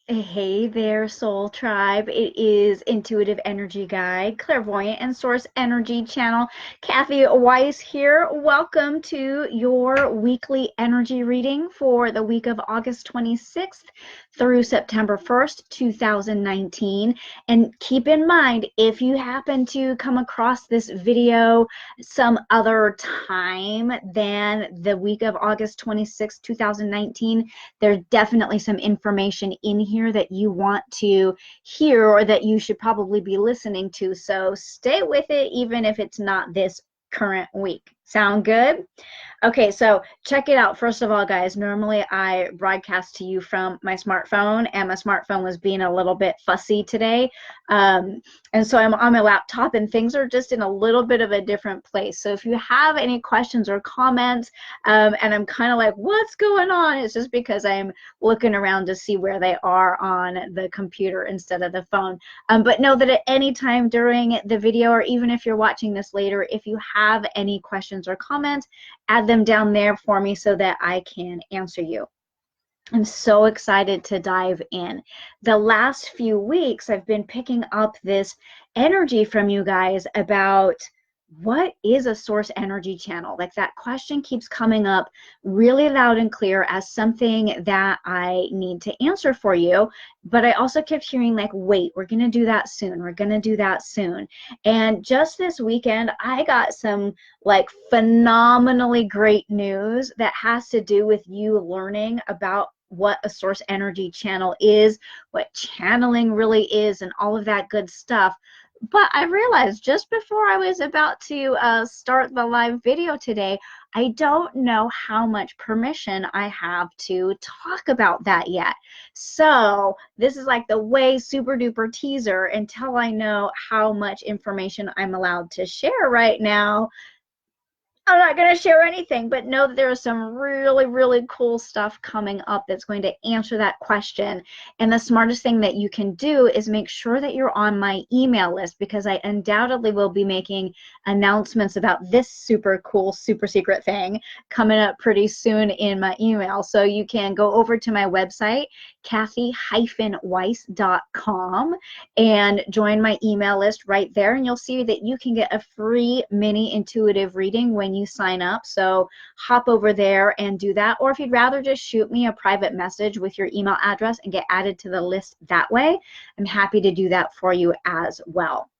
Hey there, Soul Tribe. It is Intuitive Energy Guide, Clairvoyant and Source Energy Channel. Kathy Weiss here. Welcome to your weekly energy reading for the week of August 26th through September 1st, 2019. And keep in mind, if you happen to come across this video some other time than the week of August 26th, 2019, there's definitely some information in here that you want to hear or that you should probably be listening to. So stay with it, even if it's not this current week. Sound good? Okay, so check it out. First of all, guys, normally I broadcast to you from my smartphone, and my smartphone was being a little bit fussy today. And so I'm on my laptop, and things are just in a little bit of a different place. So if you have any questions or comments, and I'm kind of like, what's going on? It's just because I'm looking around to see where they are on the computer instead of the phone. But know that at any time during the video, or even if you're watching this later, if you have any questions or comments, add them down there for me so that I can answer you. I'm so excited to dive in. The last few weeks, I've been picking up this energy from you guys about what is a source energy channel? Like, that question keeps coming up really loud and clear as something that I need to answer for you. But I also kept hearing, like, wait, we're going to do that soon. We're going to do that soon. And just this weekend, I got some like phenomenally great news that has to do with you learning about what a source energy channel is, what channeling really is, and all of that good stuff. But I realized just before I was about to start the live video today, I don't know how much permission I have to talk about that yet. So this is like the way super duper teaser until I know how much information I'm allowed to share right now. I'm not going to share anything, but know that there is some really, really cool stuff coming up that's going to answer that question. And the smartest thing that you can do is make sure that you're on my email list, because I undoubtedly will be making announcements about this super cool, super secret thing coming up pretty soon in my email. So you can go over to my website, Kathy-Weiss.com, and join my email list right there. And you'll see that you can get a free mini intuitive reading when you sign up. So hop over there and do that. Or if you'd rather just shoot me a private message with your email address and get added to the list that way, I'm happy to do that for you as well.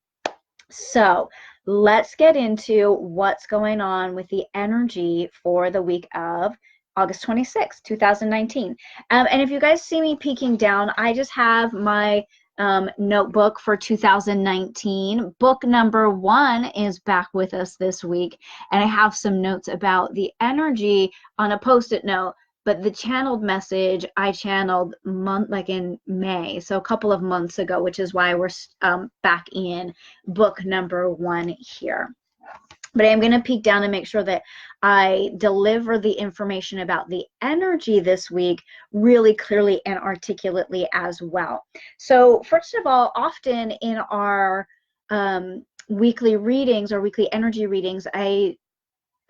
So let's get into what's going on with the energy for the week of August 26th, 2019. And if you guys see me peeking down, I just have my notebook for 2019. Book number 1 is back with us this week, and I have some notes about the energy on a post-it note. But the channeled message I channeled like in May, so a couple of months ago, which is why we're back in book number 1 here. But I'm going to peek down and make sure that I deliver the information about the energy this week really clearly and articulately as well. So first of all, often in our weekly readings or weekly energy readings, I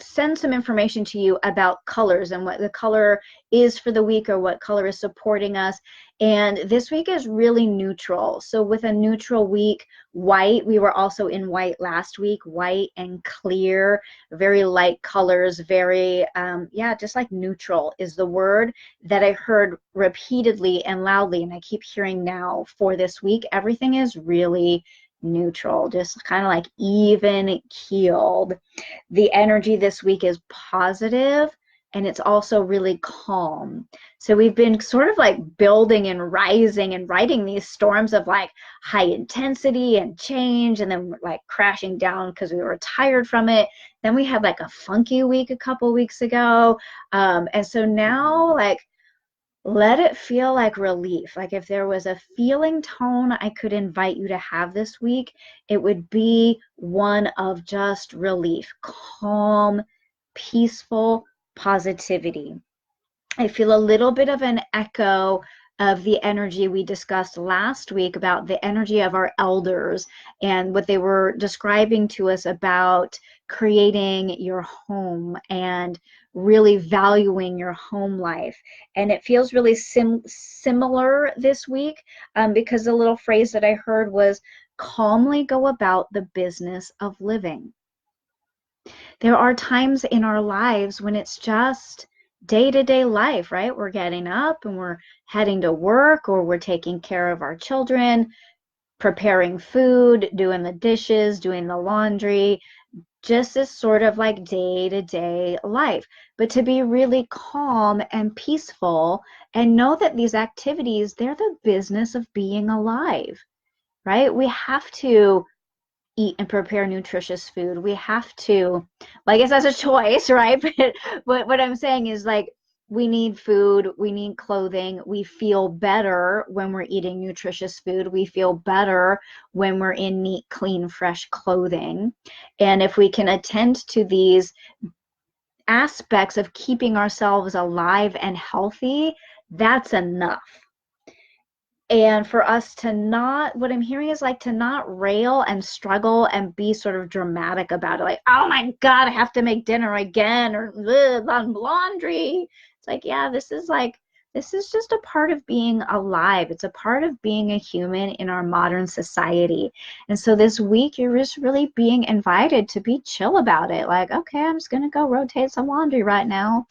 send some information to you about colors and what the color is for the week or what color is supporting us. And this week is really neutral. So with a neutral week, white, we were also in white last week, white and clear, very light colors, very, yeah, just like neutral is the word that I heard repeatedly and loudly. And I keep hearing now for this week, everything is really neutral, just kind of like even keeled. The energy this week is positive, and it's also really calm. So we've been sort of like building and rising and riding these storms of like high intensity and change, and then like crashing down because we were tired from it. Then we had like a funky week a couple weeks ago. And so now, like, let it feel like relief. Like, if there was a feeling tone I could invite you to have this week, it would be one of just relief, calm, peaceful positivity. I feel a little bit of an echo of the energy we discussed last week about the energy of our elders and what they were describing to us about creating your home and really valuing your home life. And it feels really similar this week, because the little phrase that I heard was calmly go about the business of living. There are times in our lives when it's just day-to-day life, right? We're getting up and we're heading to work, or we're taking care of our children, preparing food, doing the dishes, doing the laundry, just this sort of like day-to-day life. But to be really calm and peaceful and know that these activities, they're the business of being alive, right? We have to eat and prepare nutritious food. We have to, well, I guess that's a choice, right? But what I'm saying is, like, we need food, we need clothing. We feel better when we're eating nutritious food. We feel better when we're in neat, clean, fresh clothing. And if we can attend to these aspects of keeping ourselves alive and healthy, that's enough. And for us to not, what I'm hearing is like to not rail and struggle and be sort of dramatic about it. Like, oh my God, I have to make dinner again, or on laundry. It's like, yeah, this is just a part of being alive. It's a part of being a human in our modern society. And so this week, you're just really being invited to be chill about it. Like, okay, I'm just going to go rotate some laundry right now.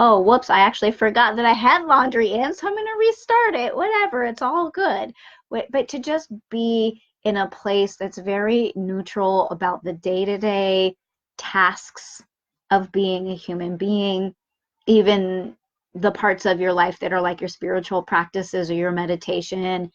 Oh, whoops, I actually forgot that I had laundry in, so I'm going to restart it. Whatever, it's all good. But to just be in a place that's very neutral about the day-to-day tasks of being a human being, even the parts of your life that are like your spiritual practices or your meditation,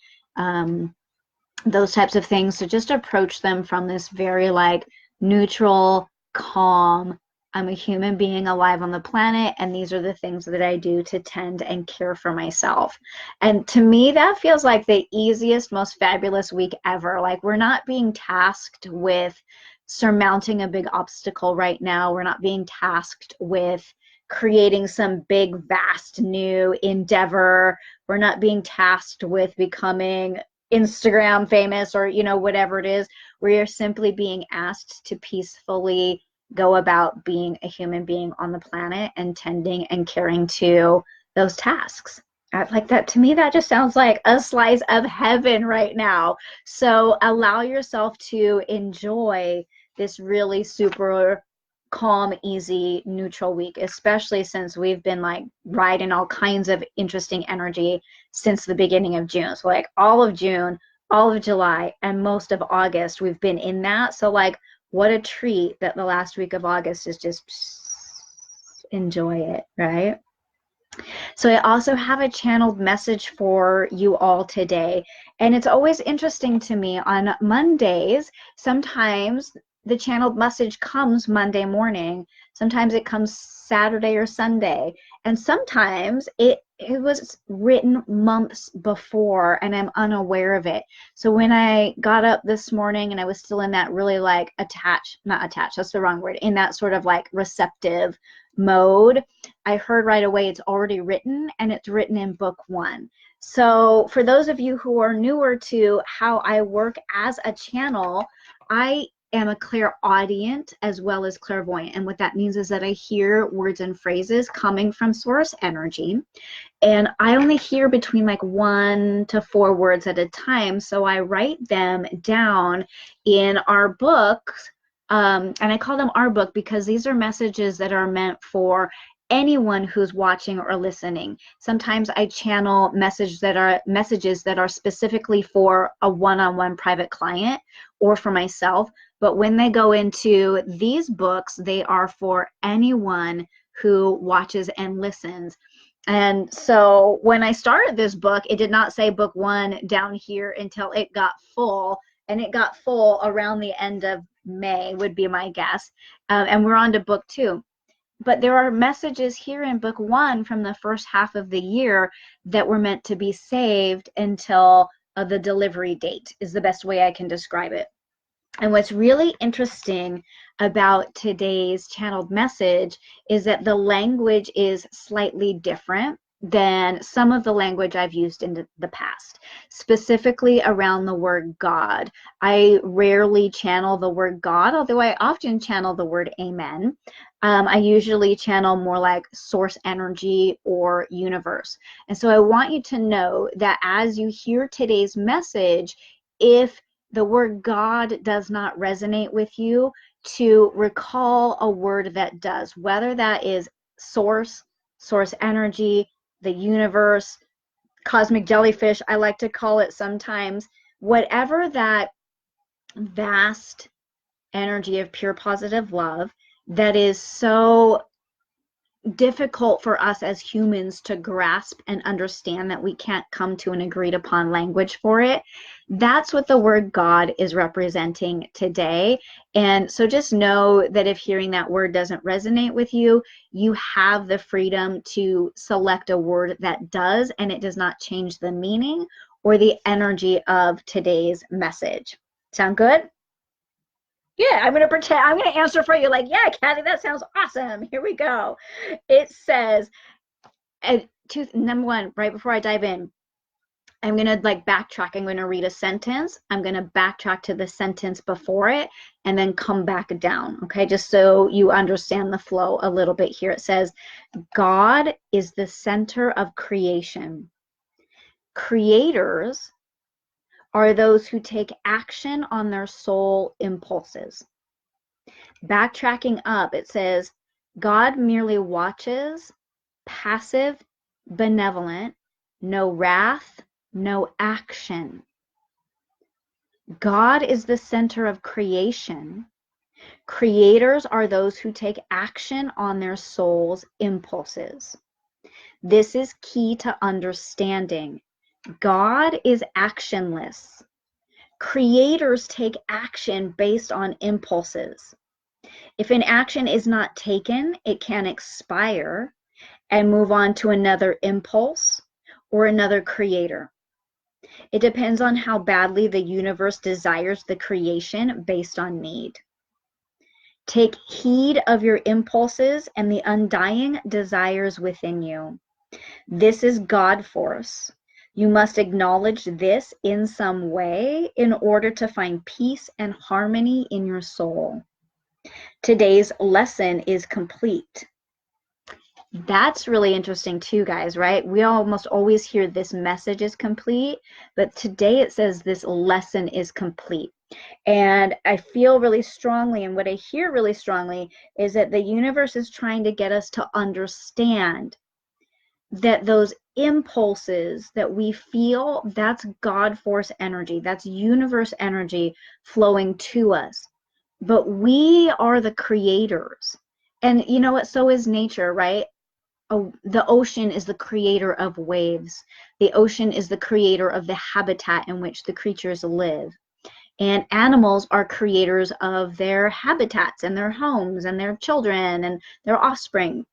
those types of things. So just approach them from this very like neutral, calm, I'm a human being alive on the planet, and these are the things that I do to tend and care for myself. And to me, that feels like the easiest, most fabulous week ever. Like, we're not being tasked with surmounting a big obstacle right now. We're not being tasked with creating some big, vast new endeavor. We're not being tasked with becoming Instagram famous, or, whatever it is. We are simply being asked to peacefully go about being a human being on the planet and tending and caring to those tasks. Like that, to me, that just sounds like a slice of heaven right now. So allow yourself to enjoy this really super calm, easy, neutral week, especially since we've been like riding all kinds of interesting energy since the beginning of June. So like all of June, all of July, and most of August, we've been in that. So like, what a treat that the last week of August is just enjoy it, right? So I also have a channeled message for you all today. And it's always interesting to me on Mondays, sometimes the channeled message comes Monday morning. Sometimes it comes Saturday or Sunday. And sometimes it was written months before and I'm unaware of it. So when I got up this morning and I was still in that really like not attached, that's the wrong word, in that sort of like receptive mode, I heard right away it's already written, and it's written in book 1. So for those of you who are newer to how I work as a channel, I am a clairaudient as well as clairvoyant. And what that means is that I hear words and phrases coming from source energy. And I only hear between like 1 to 4 words at a time. So I write them down in our books. And I call them our book because these are messages that are meant for anyone who's watching or listening. Sometimes I channel messages that are specifically for a one-on-one private client or for myself. But when they go into these books, they are for anyone who watches and listens. And so when I started this book, it did not say book 1 down here until it got full. And it got full around the end of May, would be my guess. And we're on to book 2. But there are messages here in book 1 from the first half of the year that were meant to be saved until the delivery date, is the best way I can describe it. And what's really interesting about today's channeled message is that the language is slightly different than some of the language I've used in the past, specifically around the word God. I rarely channel the word God, although I often channel the word Amen. I usually channel more like source energy or universe. And so I want you to know that as you hear today's message, if the word God does not resonate with you, to recall a word that does, whether that is source energy, the universe, cosmic jellyfish, I like to call it sometimes, whatever that vast energy of pure positive love that is so difficult for us as humans to grasp and understand, that we can't come to an agreed upon language for it. That's what the word God is representing today. And so just know that if hearing that word doesn't resonate with you, you have the freedom to select a word that does, and it does not change the meaning or the energy of today's message. Sound good? Yeah, I'm going to answer for you like, yeah, Kathy, that sounds awesome. Here we go. It says, number one, right before I dive in, I'm going to like backtrack. I'm going to read a sentence. I'm going to backtrack to the sentence before it and then come back down. Okay, just so you understand the flow a little bit here. It says, God is the center of creation. Creators are those who take action on their soul impulses. Backtracking up, it says, God merely watches, passive, benevolent, no wrath, no action. God is the center of creation. Creators are those who take action on their soul's impulses. This is key to understanding. God is actionless. Creators take action based on impulses. If an action is not taken, it can expire and move on to another impulse or another creator. It depends on how badly the universe desires the creation based on need. Take heed of your impulses and the undying desires within you. This is God force. You must acknowledge this in some way in order to find peace and harmony in your soul. Today's lesson is complete. That's really interesting too, guys, right? We almost always hear this message is complete, but today it says this lesson is complete. And I feel really strongly, and what I hear really strongly is that the universe is trying to get us to understand that those impulses that we feel, that's God force energy, that's universe energy flowing to us. But we are the creators. And you know what? So is nature, right? Oh, the ocean is the creator of waves. The ocean is the creator of the habitat in which the creatures live. And animals are creators of their habitats and their homes and their children and their offspring.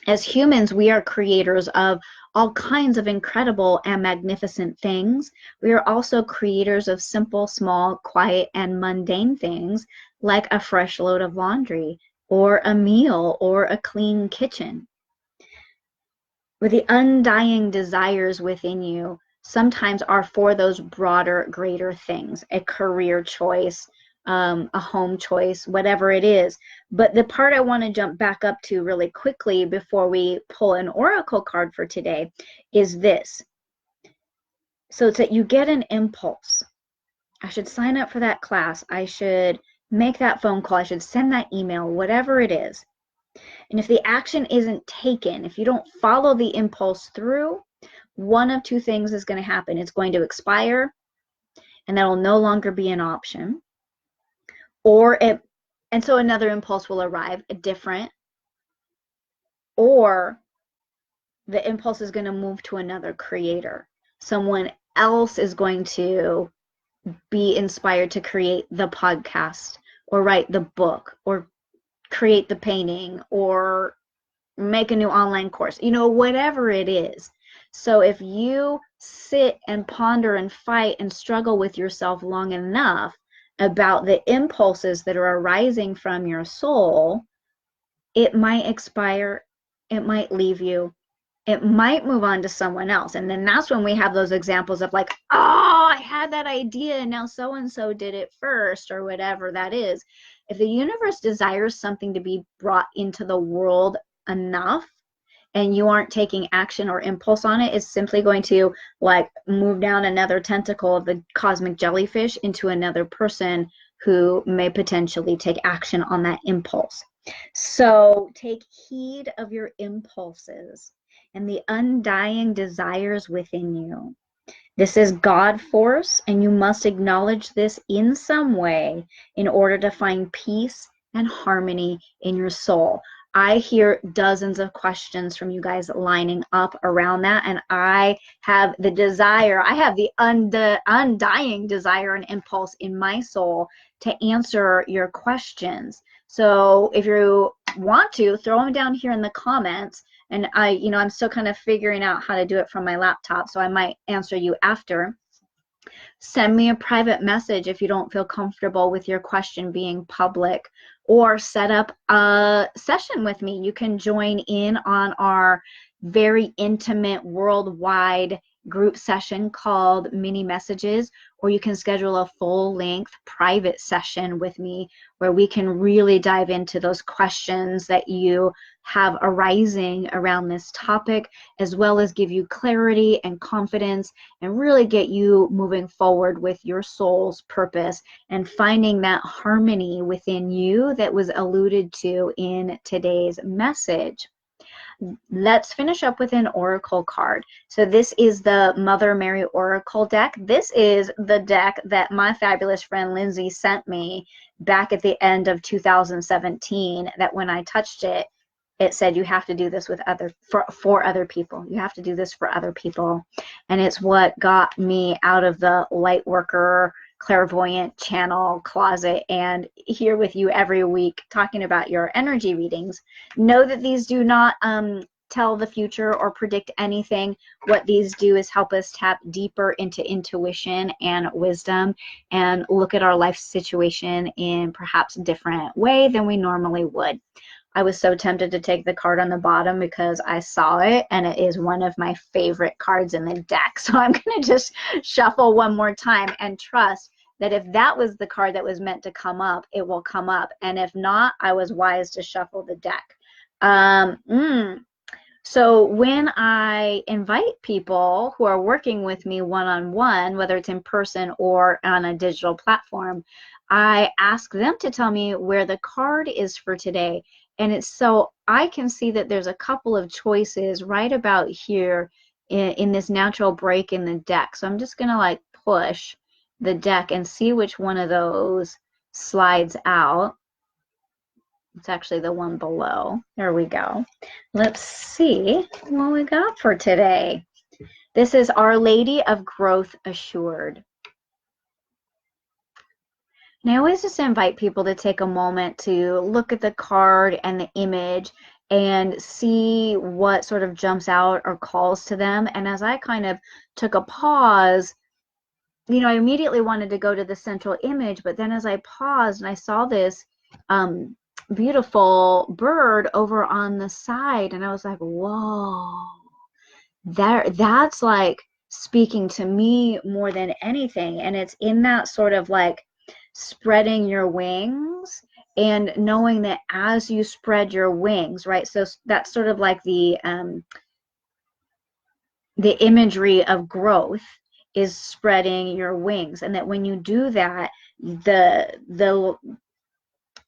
As humans, we are creators of all kinds of incredible and magnificent things. We are also creators of simple, small, quiet, and mundane things like a fresh load of laundry or a meal or a clean kitchen. With the undying desires within you sometimes are for those broader, greater things, a career choice, a home choice, whatever it is. But the part I want to jump back up to really quickly before we pull an oracle card for today is this. So it's that you get an impulse. I should sign up for that class. I should make that phone call. I should send that email, whatever it is. And if the action isn't taken, if you don't follow the impulse through, one of two things is going to happen. It's going to expire, and that will no longer be an option. And so another impulse will arrive, a different, or the impulse is going to move to another creator. Someone else is going to be inspired to create the podcast or write the book or create the painting or make a new online course, you know, whatever it is. So if you sit and ponder and fight and struggle with yourself long enough about the impulses that are arising from your soul, it might expire, it might leave you, it might move on to someone else. And then that's when we have those examples of like, oh, I had that idea and now so and so did it first, or whatever that is. If the universe desires something to be brought into the world enough, and you aren't taking action or impulse on it, it's simply going to like move down another tentacle of the cosmic jellyfish into another person who may potentially take action on that impulse. So take heed of your impulses and the undying desires within you. This is God force, and you must acknowledge this in some way in order to find peace and harmony in your soul. I hear dozens of questions from you guys lining up around that, and I have the desire, I have the undying desire and impulse in my soul to answer your questions. So if you want to, throw them down here in the comments. And I'm still kind of figuring out how to do it from my laptop, so I might answer you after. Send me a private message if you don't feel comfortable with your question being public, or set up a session with me. You can join in on our very intimate worldwide group session called Mini Messages, or you can schedule a full-length private session with me where we can really dive into those questions that you have arising around this topic, as well as give you clarity and confidence and really get you moving forward with your soul's purpose and finding that harmony within you that was alluded to in today's message. Let's finish up with an oracle card. So this is the Mother Mary Oracle deck. This is the deck that my fabulous friend Lindsay sent me back at the end of 2017, that when I touched it, it said you have to do this with for other people. You have to do this for other people. And it's what got me out of the light worker clairvoyant channel closet and here with you every week talking about your energy readings. Know that these do not tell the future or predict anything. What these do is help us tap deeper into intuition and wisdom and look at our life situation in perhaps a different way than we normally would. I was so tempted to take the card on the bottom because I saw it and it is one of my favorite cards in the deck. So I'm going to just shuffle one more time and trust that if that was the card that was meant to come up, it will come up. And if not, I was wise to shuffle the deck. So when I invite people who are working with me one-on-one, whether it's in person or on a digital platform, I ask them to tell me where the card is for today. And it's so I can see that there's a couple of choices right about here in this natural break in the deck. So I'm just going to like push the deck and see which one of those slides out. It's actually the one below. There we go. Let's see what we got for today. This is Our Lady of Growth Assured. And I always just invite people to take a moment to look at the card and the image and see what sort of jumps out or calls to them. And as I kind of took a pause, I immediately wanted to go to the central image, but then as I paused and I saw this beautiful bird over on the side, and I was like, whoa, that's like speaking to me more than anything. And it's in that sort of like spreading your wings and knowing that as you spread your wings, right? So that's sort of like the imagery of growth is spreading your wings, and that when you do that,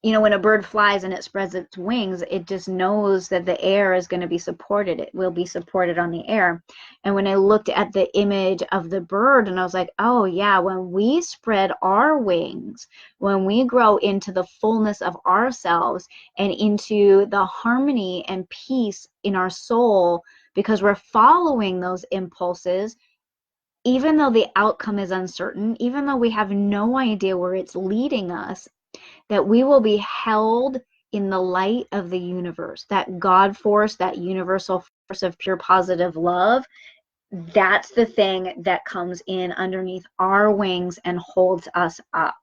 when a bird flies and it spreads its wings, it just knows that the air is going to be supported. It will be supported on the air. And when I looked at the image of the bird, and I was like, oh yeah, when we spread our wings, when we grow into the fullness of ourselves and into the harmony and peace in our soul, because we're following those impulses, even though the outcome is uncertain, even though we have no idea where it's leading us, that we will be held in the light of the universe, that God force, that universal force of pure positive love. That's the thing that comes in underneath our wings and holds us up.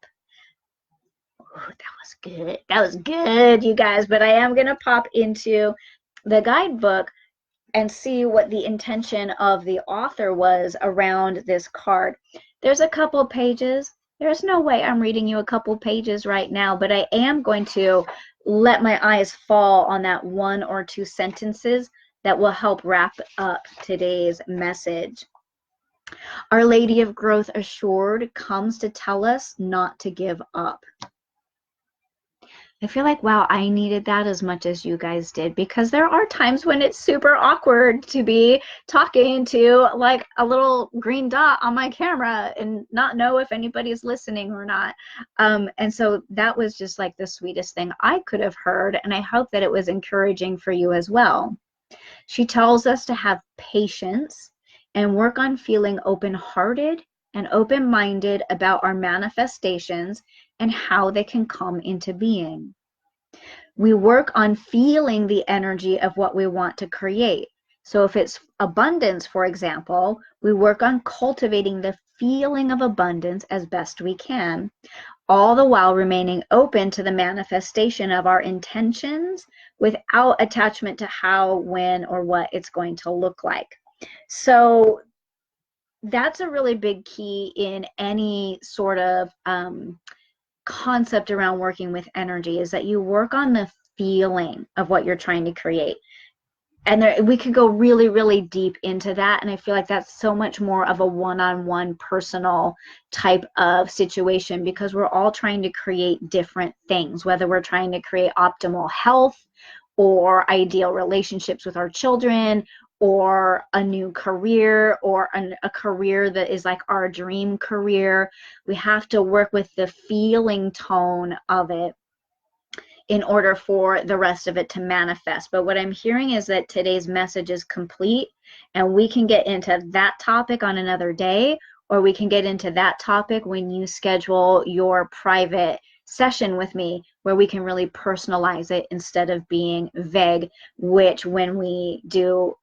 Ooh, that was good. That was good, you guys. But I am going to pop into the guidebook and see what the intention of the author was around this card. There's a couple pages. There's no way I'm reading you a couple pages right now, but I am going to let my eyes fall on that 1 or 2 sentences that will help wrap up today's message. Our Lady of Growth Assured comes to tell us not to give up. I feel like, wow, I needed that as much as you guys did, because there are times when it's super awkward to be talking to like a little green dot on my camera and not know if anybody's listening or not. And so that was just like the sweetest thing I could have heard, and I hope that it was encouraging for you as well. She tells us to have patience and work on feeling open-hearted and open-minded about our manifestations and how they can come into being. We work on feeling the energy of what we want to create. So if it's abundance, for example, we work on cultivating the feeling of abundance as best we can, all the while remaining open to the manifestation of our intentions without attachment to how, when, or what it's going to look like. So that's a really big key in any sort of concept around working with energy, is that you work on the feeling of what you're trying to create. And we could go really, really deep into that. And I feel like that's so much more of a one-on-one personal type of situation, because we're all trying to create different things, whether we're trying to create optimal health or ideal relationships with our children, or a new career, or a career that is like our dream career. We have to work with the feeling tone of it in order for the rest of it to manifest. But what I'm hearing is that today's message is complete, and we can get into that topic on another day, or we can get into that topic when you schedule your private session with me, where we can really personalize it instead of being vague, which when we do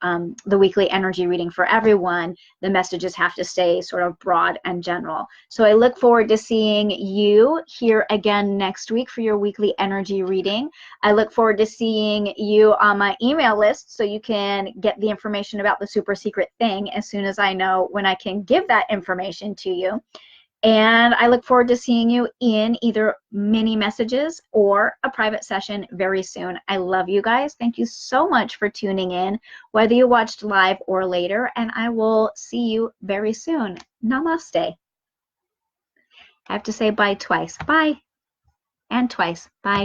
the weekly energy reading for everyone, the messages have to stay sort of broad and general. So I look forward to seeing you here again next week for your weekly energy reading. I look forward to seeing you on my email list, so you can get the information about the super secret thing as soon as I know when I can give that information to you. And I look forward to seeing you in either mini messages or a private session very soon. I love you guys. Thank you so much for tuning in, whether you watched live or later, and I will see you very soon. Namaste. I have to say bye twice. Bye. And twice. Bye.